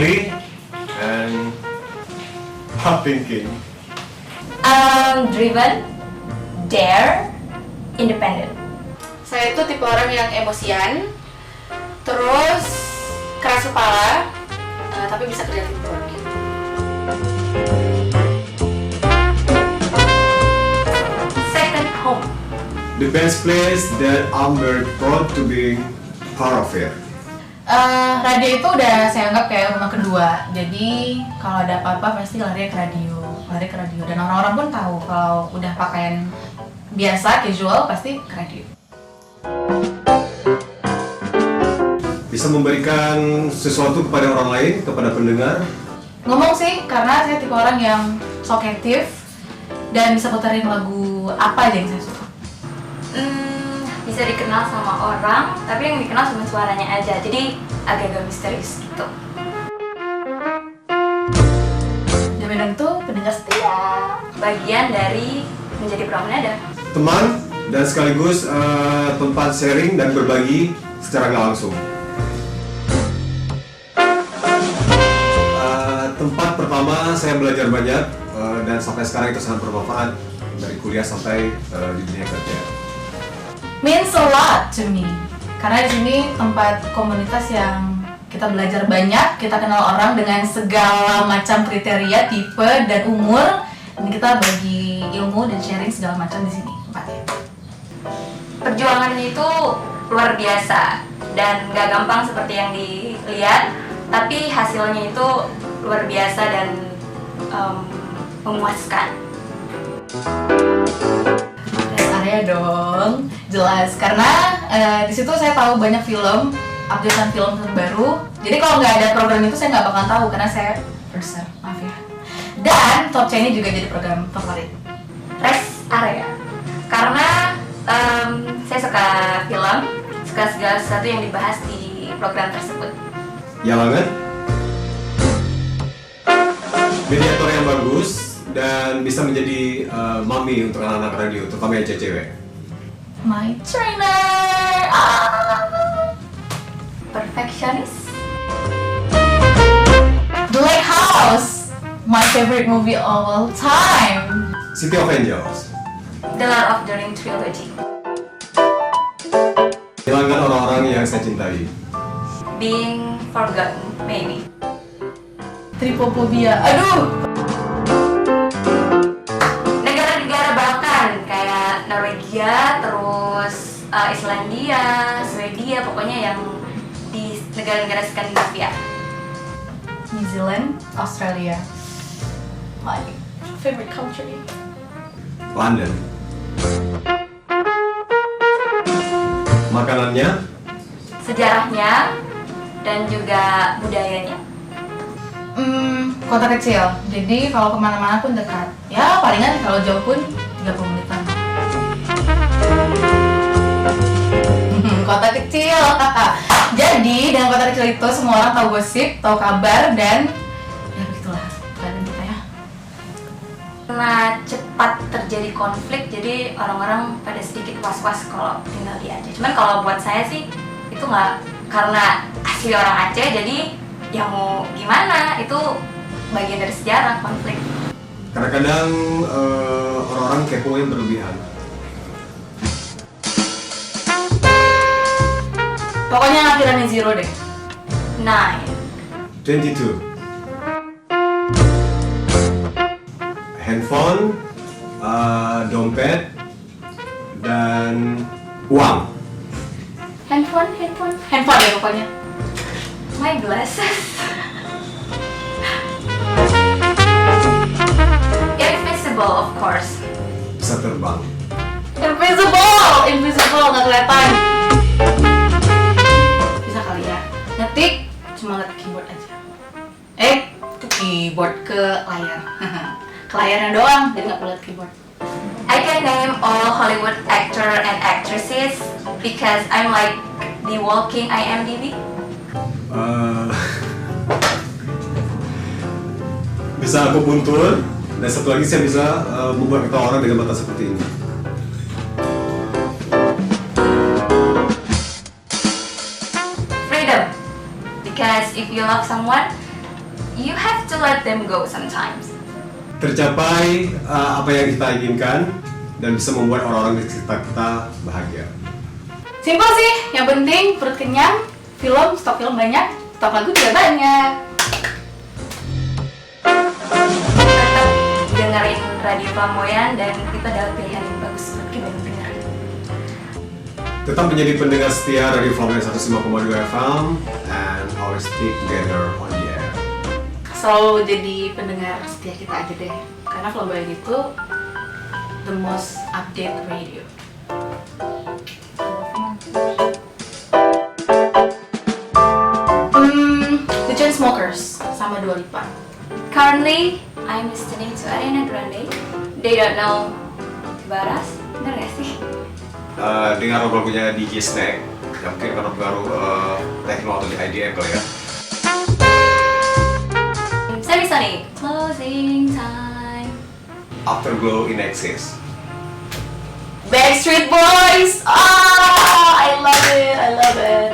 friendly and hard thinking. Driven, dare, independent. Saya itu tipe orang yang emosian, terus keras kepala, tapi bisa kerja teamwork. Second home. The best place that I'm very proud to be part of it. Radio itu udah saya anggap kayak rumah kedua. Jadi kalau ada apa-apa pasti lari ke radio. Dan orang-orang pun tahu kalau udah pakaian biasa, casual, pasti ke radio. Bisa memberikan sesuatu kepada orang lain, kepada pendengar. Ngomong sih, karena saya tipe orang yang talkative dan bisa puterin lagu apa aja yang saya suka. Bisa dikenal sama orang, tapi yang dikenal cuma suaranya aja. Jadi agak-agak misterius gitu. Jaminan itu pendengar setia. Bagian dari menjadi promenade. Teman dan sekaligus tempat sharing dan berbagi secara nggak langsung. Tempat pertama saya belajar banyak dan sampai sekarang itu sangat bermanfaat dari kuliah sampai di dunia kerja. Means a lot to me. Karena di sini tempat komunitas yang kita belajar banyak, kita kenal orang dengan segala macam kriteria, tipe, dan umur. Dan kita bagi ilmu dan sharing segala macam di sini tempatnya. Perjuangannya itu luar biasa dan gak gampang seperti yang dilihat, tapi hasilnya itu luar biasa dan memuaskan. Rest area dong, jelas. Karena di situ saya tahu banyak film, updatean film terbaru. Jadi kalau nggak ada program itu saya nggak bakal tahu karena saya produser, maaf ya. Dan Top Chain ini juga jadi program favorit. Rest area, karena saya suka film, suka segala sesuatu yang dibahas di program tersebut. Yalangan, mediator yang bagus dan bisa menjadi mami untuk anak-anak radio, terutama yang cewek. My trainer, Perfectionist. The Lighthouse, my favorite movie of all time. City of Angels. The Lord of the Rings Trilogy. Hilangkan orang-orang yang saya cintai. Being forgotten, maybe. Tripophobia, aduh. Negara-negara Balkan kayak Norwegia, terus Islandia, Swedia, pokoknya yang di negara-negara Skandinavia. New Zealand, Australia, my favorite country. London. Makanannya, Sejarahnya dan juga budayanya. Kota kecil, jadi kalau kemana-mana pun dekat. Ya palingan kalau jauh pun 30 menitan. Kota kecil. Jadi dengan kota kecil itu semua orang tahu gosip, tahu kabar, dan ya begitulah keadaan kita ya. Karena cepat terjadi konflik, jadi orang-orang pada sedikit was-was kalau tinggal di Aceh. Cuman kalau buat saya sih itu nggak, karena asli orang Aceh, jadi ya mau gimana, itu bagian dari sejarah konflik. kadang-kadang orang-orang kepo yang berlebihan. Pokoknya akhirannya zero deh. 9. 22. Handphone, dompet, dan uang. Handphone Handphone ya pokoknya. my glasses. Invisible, of course. Bisa terbang. Invisible nggak kelihatan. Bisa kali ya. Ngetik cuma ngetik keyboard aja. Ke keyboard, ke layar. Ke layarnya doang, jadi nggak perlu lihat keyboard. I can name all Hollywood actor and actresses because I'm like the walking IMDb. Bisa aku buntur, dan satu lagi saya bisa membuat kita orang dengan mata seperti ini. Freedom, because if you love someone, you have to let them go sometimes. Tercapai apa yang kita inginkan dan bisa membuat orang-orang di sekitar kita bahagia. Simpel sih, yang penting perut kenyang, stok film banyak, stok lagu juga banyak. Tetap dengerin Radio Flamboyan dan itu adalah pilihan yang bagus buat kita dengar. Tetap menjadi pendengar setia Radio Flamboyan 105,2 FM and always stick together on the air. Selalu jadi pendengar setia kita aja deh, karena Flamboyan itu the most update radio. The Chainsmokers sama Dua Lipa. Currently, I'm listening to Ariana Grande. They don't know about us. Bener gak sih? Dengar lagunya DJ Snake, yang mungkin karena pengaruh techno atau di IDM kali ya. Semisonic, closing time. Afterglow in Excess. Backstreet Boys! Ah, I love it, I love it.